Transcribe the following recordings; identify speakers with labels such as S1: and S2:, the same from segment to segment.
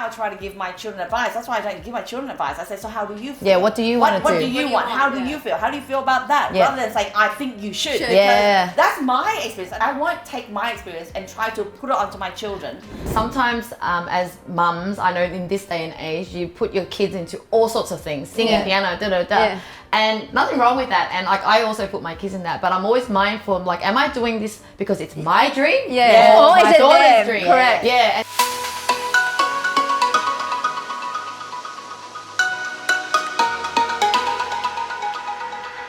S1: now try to give my children advice. That's why I don't give my children advice. I say, so how do you feel?
S2: Yeah, what do you want to do?
S1: What do you want? How do you feel? How do you feel about that?
S2: Yeah.
S1: Rather than saying, I think you should.
S2: Yeah.
S1: That's my experience. And I won't take my experience and try to put it onto my children.
S2: Sometimes as mums, I know in this day and age, you put your kids into all sorts of things, singing, piano,
S3: Yeah.
S2: and nothing wrong with that. And like I also put my kids in that, but I'm always mindful. I'm like, am I doing this because it's my dream?
S3: Yeah.
S2: Or
S3: Or is
S2: my
S3: it
S2: daughter's
S3: them?
S2: dream?
S3: Correct.
S2: Yeah.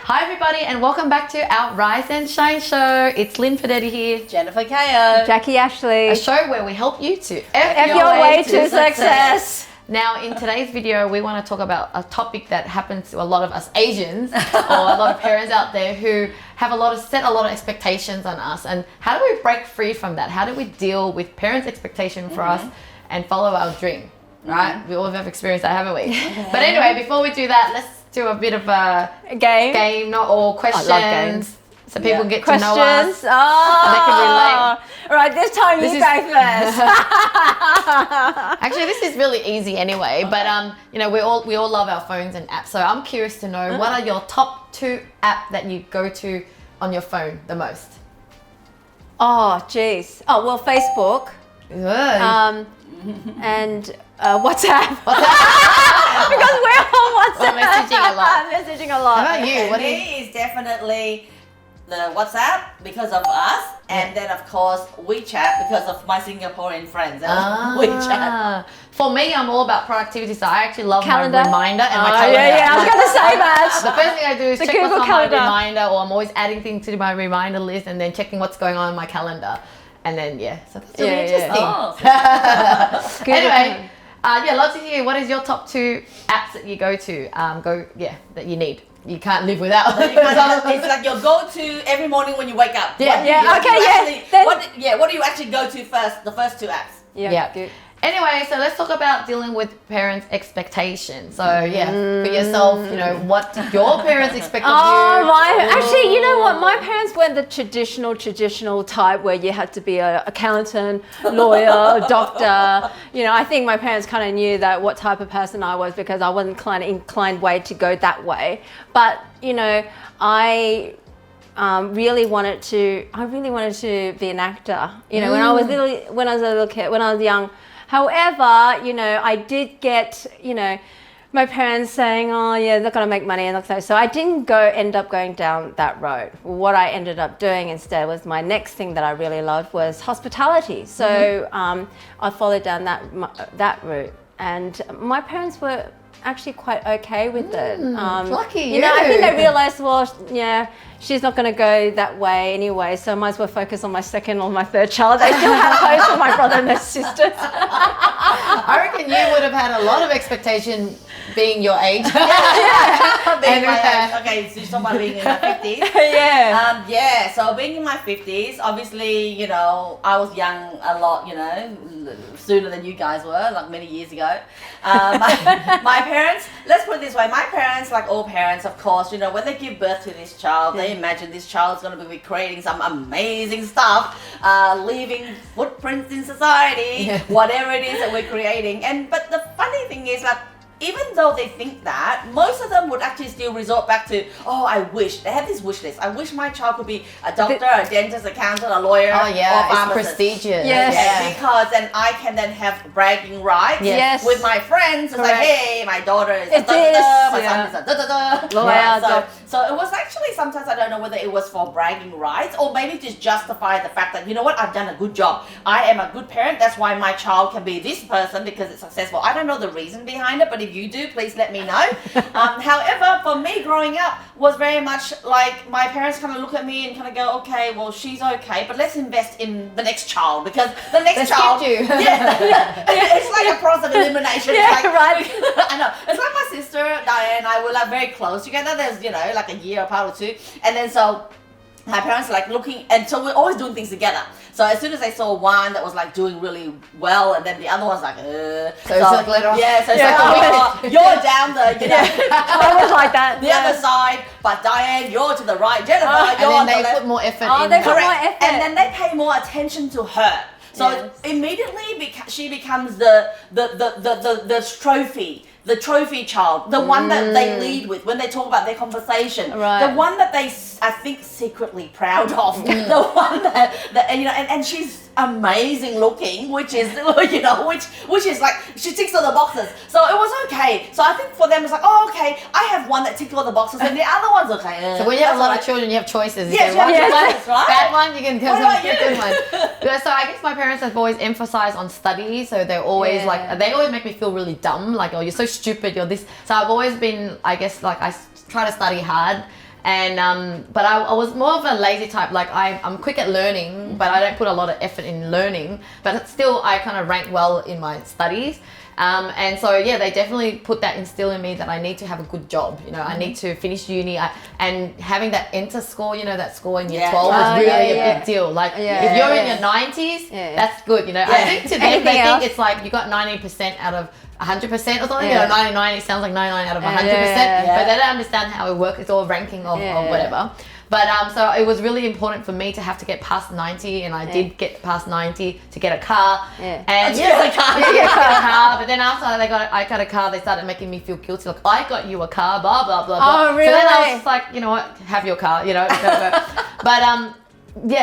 S2: Hi everybody, and welcome back to our Rise and Shine show. It's Lynn Fedeli here.
S1: Jennifer 𝐿.
S3: Jackie Ashley.
S2: A show where we help you to
S3: F your way to success.
S2: Now, in today's video, we want to talk about a topic that happens to a lot of us Asians or a lot of parents out there who have set a lot of expectations on us. And how do we break free from that? How do we deal with parents' expectation for us and follow our dream? Right? We all have experienced that, haven't we? But anyway, before we do that, let's do a bit of a game, not all questions.
S3: I love games.
S2: So people get
S3: Questions.
S2: to know us.
S3: Oh.
S2: They can relate.
S3: All right, this time you go first.
S2: Actually, this is really easy anyway, but you know, we all love our phones and apps. So I'm curious to know what are your top 2 apps that you go to on your phone the most?
S3: Oh, geez. Oh, well, Facebook. And WhatsApp. Because we're on WhatsApp.
S2: We're messaging a lot.
S3: Messaging a lot.
S2: How about you? What do you?
S1: Me is definitely the WhatsApp because of us, and then of course WeChat because of my Singaporean friends. WeChat.
S2: For me, I'm all about productivity, so I actually love
S3: Calendar?
S2: my reminder and my calendar.
S3: Yeah, I was going to say
S2: The
S3: that.
S2: first thing I do is
S3: The
S2: check what's
S3: Google
S2: on
S3: Calendar.
S2: my reminder, or I'm always adding things to my reminder list and then checking what's going on in my calendar. And then, so that's really interesting.
S1: Oh.
S2: Anyway, love to hear what is your top 2 apps that you go to, that you need. You can't live without.
S1: It's like your go-to every morning when you wake up. What do you actually go to first? The first 2 apps.
S2: Yeah.
S3: Good.
S2: Anyway, so let's talk about dealing with parents' expectations. So for yourself, you know, what did your parents expect of you?
S3: Actually, you know what? My parents weren't the traditional type where you had to be an accountant, lawyer, doctor. You know, I think my parents kind of knew that what type of person I was because I wasn't inclined way to go that way. But you know, I really wanted to be an actor. You know, when I was a little kid, when I was young. However, you know, I did get, you know, my parents saying, oh yeah, they're going to make money and so I didn't end up going down that road. What I ended up doing instead was my next thing that I really loved was hospitality. So I followed down that route, and my parents were actually quite okay with it.
S2: Lucky
S3: you know, I think they realized, well, yeah, she's not going to go that way anyway, so I might as well focus on my second or my third child. They still have hopes for my brother and their sisters.
S2: I reckon you would have had a lot of expectation being your age.
S1: Okay, so someone being in my 50s. So being in my 50s, obviously, you know, I was young a lot, you know, sooner than you guys were, like many years ago. My parents, let's put it this way, my parents, like all parents, of course, you know, when they give birth to this child, they imagine this child's going to be creating some amazing stuff, leaving footprints in society, whatever it is that we're creating. But the funny thing is that even though they think that, most of them would actually still resort back to, oh, I wish. They have this wish list. I wish my child could be a doctor, a dentist, accountant, a lawyer, or pharmacist.
S2: It's prestigious.
S1: Because then I can then have bragging rights with my friends. It's like, hey, my daughter is a doctor, my son is a da-da-da. So it was actually, sometimes I don't know whether it was for bragging rights or maybe just justify the fact that, you know what, I've done a good job. I am a good parent. That's why my child can be this person because it's successful. I don't know the reason behind it, but if you do, please let me know. However, for me growing up was very much like my parents kind of look at me and kind of go, okay, well, she's okay, but let's invest in the next child because the next child, it's like a process of elimination. I know. It's like my sister Diane and I were like very close together. There's, you know, like a year apart or 2, and then so my parents like looking, and so we're always doing things together. So as soon as I saw one that was like doing really well, and then the other one's like,
S2: so it's like later on.
S1: Yeah, so it's like, oh, you're down the, you know,
S3: I was like that.
S1: The other side, but Diane, you're to the right. Jennifer, you're on
S2: and then
S1: the left.
S2: put more effort
S3: Oh,
S2: in.
S3: they put more effort.
S1: And then they pay more attention to her. So immediately she becomes the trophy. The trophy child, the one that they lead with when they talk about their conversation, the one that they, I think, secretly proud of, the one that and she's amazing looking, which is which is like she ticks all the boxes. So it was okay. So I think for them it's like, oh, okay, I have one that ticks all the boxes, and the other one's okay.
S2: So when you have a lot of children, you have choices.
S1: Yes, you have choices, right?
S2: Bad one, you can come
S1: What
S2: to a good one. So I guess my parents have always emphasized on study, so they're always like, they always make me feel really dumb, like, oh, you're so stupid, you're this. So I've always been, I guess, like I try to study hard. And but I was more of a lazy type. Like I'm quick at learning, but I don't put a lot of effort in learning. But still, I kind of rank well in my studies. And so they definitely put that instill in me that I need to have a good job. I need to finish uni, and having that enter score, that score in year 12 is really a big deal. Like if you're in your 90s, that's good. I think to them they think it's like you got 90% out of 100% or something. 99, it sounds like 99 out of 100%, but they don't understand how it works. It's all ranking of whatever. But so it was really important for me to have to get past 90, and I did get past 90 to get a car. And get a car. But then after I got a car, they started making me feel guilty. Like, I got you a car, blah blah blah blah.
S3: Oh, really?
S1: So
S3: then
S1: I was just like, you know what, have your car. But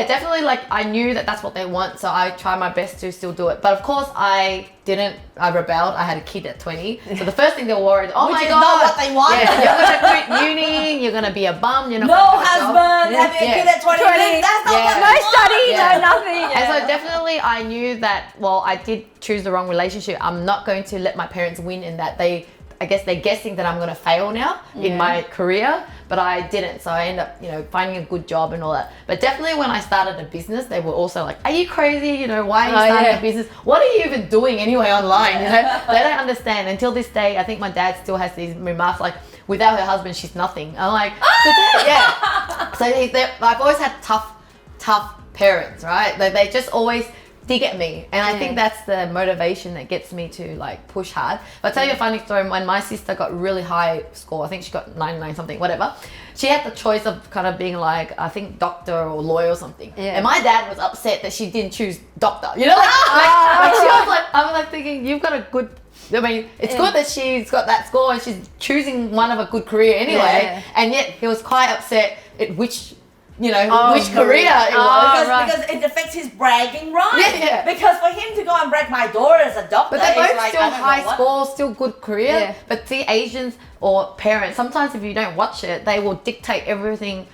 S1: definitely, like, I knew that that's what they want, so I tried my best to still do it. But of course, I rebelled. I had a kid at 20. So the first thing they were worried, oh my God. Not what they want.
S2: Yeah, you're going to quit uni, you're going to be a bum, you're not
S1: no husband, having a kid at 20. That's not what
S3: no study, no nothing.
S2: And so definitely I knew that, I did choose the wrong relationship. I'm not going to let my parents win in that I guess they're guessing that I'm going to fail now in my career, but I didn't. So I ended up, finding a good job and all that. But definitely when I started a business, they were also like, are you crazy? Why are you starting a business? What are you even doing anyway online? They don't understand. Until this day, I think my dad still has these remarks like, without her husband, she's nothing. I'm like, So I've always had tough parents, right? They just always dig at me, and I think that's the motivation that gets me to like push hard. But I'll tell you a funny story. When my sister got really high score, I think she got 99 something, whatever, she had the choice of kind of being like, I think doctor or lawyer or something, and my dad was upset that she didn't choose doctor, like she was like, I'm like thinking, you've got a good, it's good that she's got that score and she's choosing one of a good career anyway, and yet he was quite upset at which career it was.
S1: Because it affects his bragging right. Because for him to go and brag, my daughter is a doctor.
S2: But they're both
S1: like,
S2: still high score, still good career. But see, Asians or parents, sometimes if you don't watch it, they will dictate everything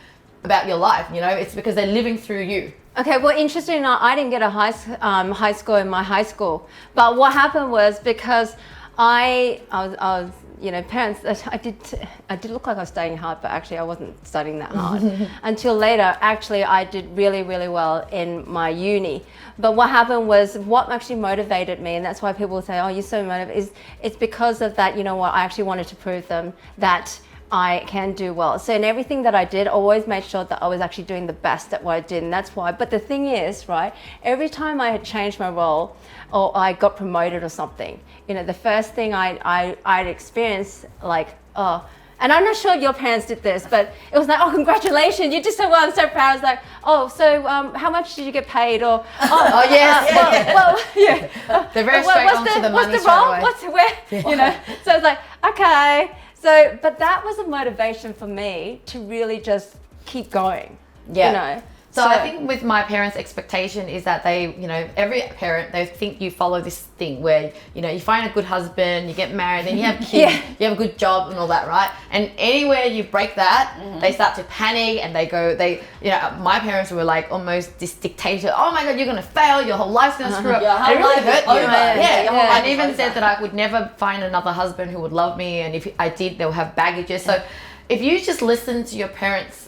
S2: about your life. It's because they're living through you.
S3: Okay, well, interesting enough, I didn't get a high score in my high school. But what happened was because I was parents, I did look like I was studying hard, but actually I wasn't studying that hard. Until later, actually, I did really, really well in my uni. But what happened was, what actually motivated me, and that's why people say, oh, you're so motivated, it's because of that, I actually wanted to prove them that I can do well. So in everything that I did, I always made sure that I was actually doing the best at what I did, and that's why. But the thing is, right, every time I had changed my role or I got promoted or something, the first thing I'd experience, like, and I'm not sure your parents did this, but it was like, oh, congratulations, you did so well, I'm so proud. It's like, oh, so how much did you get paid? Or,
S2: They're very straight onto the money straight away.
S3: So it's like, okay. So, but that was a motivation for me to really just keep going.
S2: So I think with my parents' expectation is that they, every parent, they think you follow this thing where, you find a good husband, you get married, then you have kids, you have a good job and all that, right? And anywhere you break that, they start to panic and my parents were like almost this dictator. Oh my God, you're going to fail, your whole life's going to screw up. It really hurt you. And even said that I would never find another husband who would love me, and if I did, they'll have baggages. So if you just listen to your parents'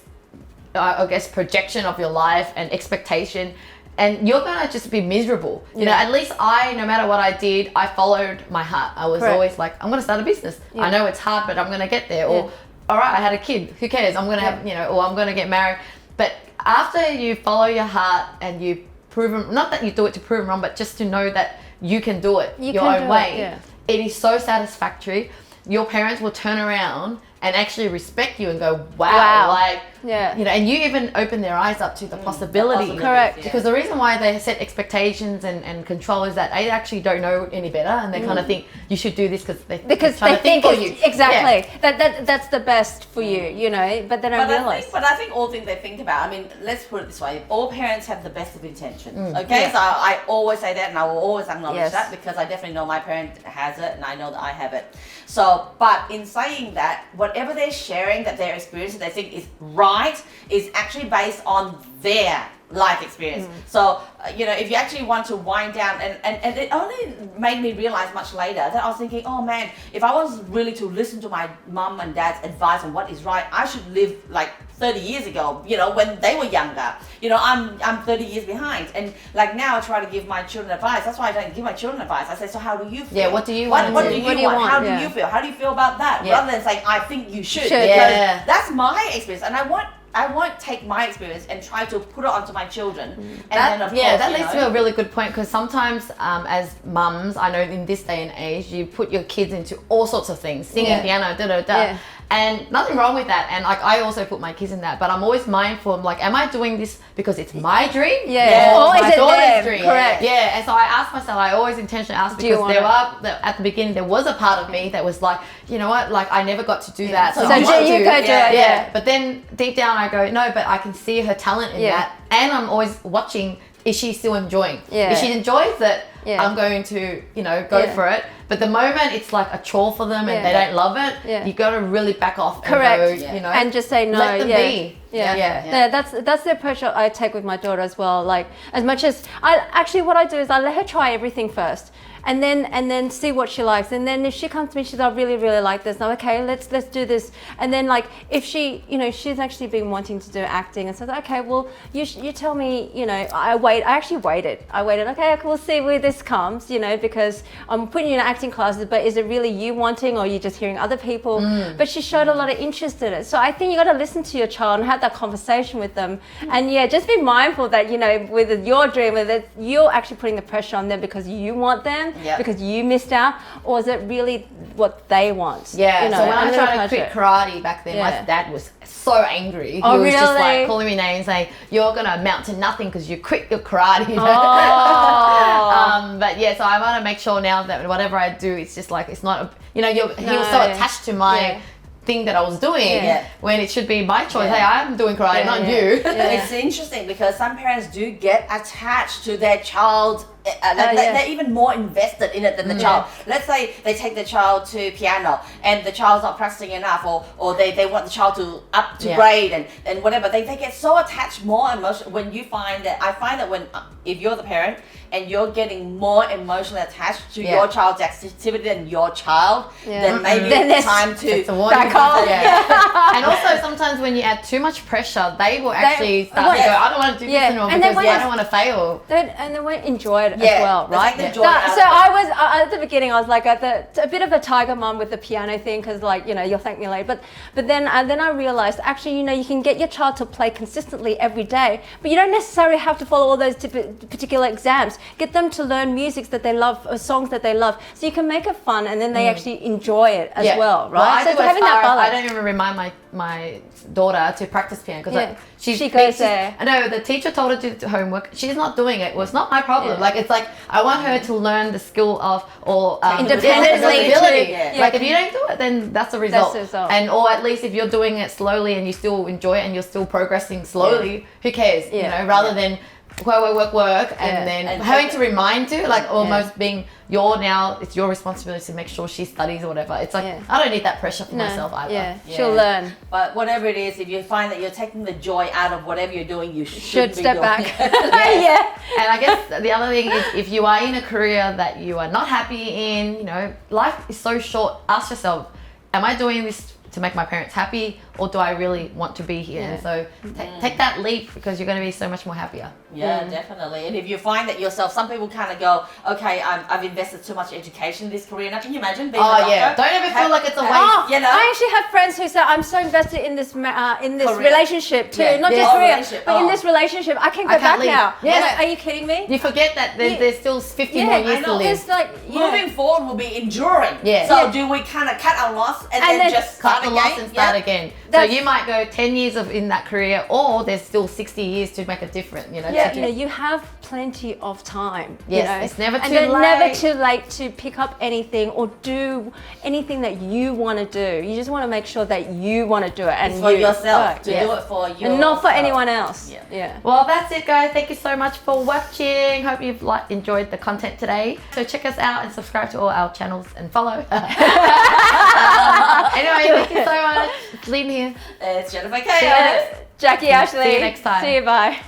S2: I guess projection of your life and expectation, and you're gonna just be miserable. At least no matter what I did, I followed my heart. I was always like, I'm gonna start a business. I know it's hard, but I'm gonna get there. Or, all right, I had a kid. Who cares? I'm gonna have, or I'm gonna get married. But after you follow your heart and you prove them, not that you do it to prove them wrong, but just to know that you can do it your own way. It is so satisfactory. Your parents will turn around and actually respect you and go, wow. Like,
S3: yeah.
S2: you know, and you even open their eyes up to the possibility.
S3: Correct.
S1: Yeah.
S2: Because the reason why they set expectations and control is that they actually don't know any better, and they kind of think you should do this because they think for you.
S3: Exactly. Yeah. That's the best for you, you know, but they don't realize.
S1: But I think all things they think about, I mean, let's put it this way, all parents have the best of intentions, okay? So I always say that, and I will always acknowledge that, because I definitely know my parent has it, and I know that I have it. So, but in saying that, whatever they're sharing, that their experience that they think is right, is actually based on their life experience. So, you know, if you actually want to wind down, and it only made me realize much later that I was thinking, oh man, if I was really to listen to my mum and dad's advice on what is right, I should live like 30 years ago, you know, when they were younger. You know, I'm 30 years behind, and like now I try to give my children advice. That's why I don't give my children advice. I say, so how do you feel?
S2: Yeah, what do you want?
S1: What do you want? How do you feel? How do you feel about that? Rather than saying, I think you should. Because that's my experience, and I won't take my experience and try to put it onto my children. And then of course,
S2: that leads to a really good point, because sometimes as mums, I know in this day and age, you put your kids into all sorts of things, singing, piano, and nothing wrong with that. And like, I also put my kids in that, but I'm always mindful. I'm like, am I doing this because it's my dream?
S3: Or
S2: my daughter's dream?
S3: Correct.
S2: Yeah. And so I ask myself, I always intentionally ask, because at the beginning there was a part of me that was like, you know what, like I never got to do that. So
S3: you go do it.
S2: But then deep down I go, no, but I can see her talent in that. And I'm always watching, is she still enjoying? If she enjoys it, I'm going to, you know, go for it. But the moment it's like a chore for them and they don't love it, you got to really back off and go, you know,
S3: and just say no.
S2: Let them be.
S3: Yeah, that's the approach I take with my daughter as well. Like, as much as what I do is I let her try everything first, and then see what she likes, and then if she comes to me, she's, I really like this. Now, okay, let's do this. And then like, if she, you know, she's actually been wanting to do acting, and says, okay, well, you tell me, you know, I actually waited. Okay, we'll see where this comes, you know, because I'm putting you in acting classes, but is it really you wanting, or are you just hearing other people? But she showed a lot of interest in it. So I think you got to listen to your child and have that conversation with them, and just be mindful that, you know, with your dream, whether you're actually putting the pressure on them because you want them, because you missed out, or is it really what they want? You know,
S2: so when I tried to quit karate back then, my dad was so angry. He was just like calling me names, saying, you're gonna amount to nothing because you quit your karate. But so I want to make sure now that whatever I do, it's just like, it's not he was so attached to my thing that I was doing when it should be my choice. Hey, I'm doing karate, not you.
S1: It's interesting because some parents do get attached to their child. They're even more invested in it than the child. Let's say they take the child to piano and the child's not practicing enough, or they want the child to up to grade and whatever. They get so attached more emotional. When you find that, I find that when if you're the parent and you're getting more emotionally attached to your child's activity than your child, then maybe it's time to
S2: back off. And also sometimes when you add too much pressure, they will actually start to go, I don't want to do this anymore because I don't want to fail.
S3: And they won't enjoy it as well, right?
S1: So
S3: I was at the beginning, I was like a bit of a tiger mum with the piano thing, because like, you know, you'll thank me later. But then I realized, actually, you know, you can get your child to play consistently every day, but you don't necessarily have to follow all those particular exams. Get them to learn music that they love, or songs that they love, so you can make it fun, and then they actually enjoy it as well, right?
S2: So having that balance. I don't even remind my daughter to practice piano because she goes there. I know the teacher told her to do homework. She's not doing it. Well, it's not my problem. Like, it's like I want her to learn the skill of
S3: independently.
S2: Like, if you don't do it, then that's the result. And or at least if you're doing it slowly and you still enjoy it and you're still progressing slowly, who cares? You know, rather than work and then having to remind you, like almost being it's your responsibility to make sure she studies or whatever. It's like I don't need that pressure for myself either.
S3: She'll learn.
S1: But whatever it is, if you find that you're taking the joy out of whatever you're doing, you should
S3: step back.
S2: And I guess the other thing is, if you are in a career that you are not happy in, you know, life is so short. Ask yourself, am I doing this to make my parents happy, or do I really want to be here? And so take that leap, because you're going to be so much more happier.
S1: Yeah, definitely. And if you find that yourself, some people kind of go, okay, I've invested too much education in this career. Now, can you imagine being a doctor?
S2: Don't ever feel like it's a waste.
S1: You know?
S3: I actually have friends who say, I'm so invested in this
S1: Career.
S3: relationship too, not just career, but in this relationship, I can go back
S2: leave.
S3: now.
S2: Yes.
S3: Are you kidding me?
S2: You forget that there's still 50 more years to live.
S3: It's like,
S1: Moving forward will be enduring.
S2: Yeah.
S1: So do we kind of cut our loss and then just
S2: cut
S1: start
S2: the
S1: again?
S2: loss and start again. So you might go 10 years in that career, or there's still 60 years to make a difference.
S3: You have plenty of time.
S2: Yes, it's never too
S3: and then
S2: late.
S3: never too late to pick up anything or do anything that you want to do. You just want to make sure that you want to do it, and
S1: it's for yourself to do it for you,
S3: and not for anyone else.
S2: Well, that's it, guys. Thank you so much for watching. Hope you've enjoyed the content today. So check us out and subscribe to all our channels and follow. Anyway, thank you so much. It's Lynn here.
S1: It's Jennifer 𝐾.
S3: Jackie, Ashley.
S2: See you next time.
S3: See you, bye.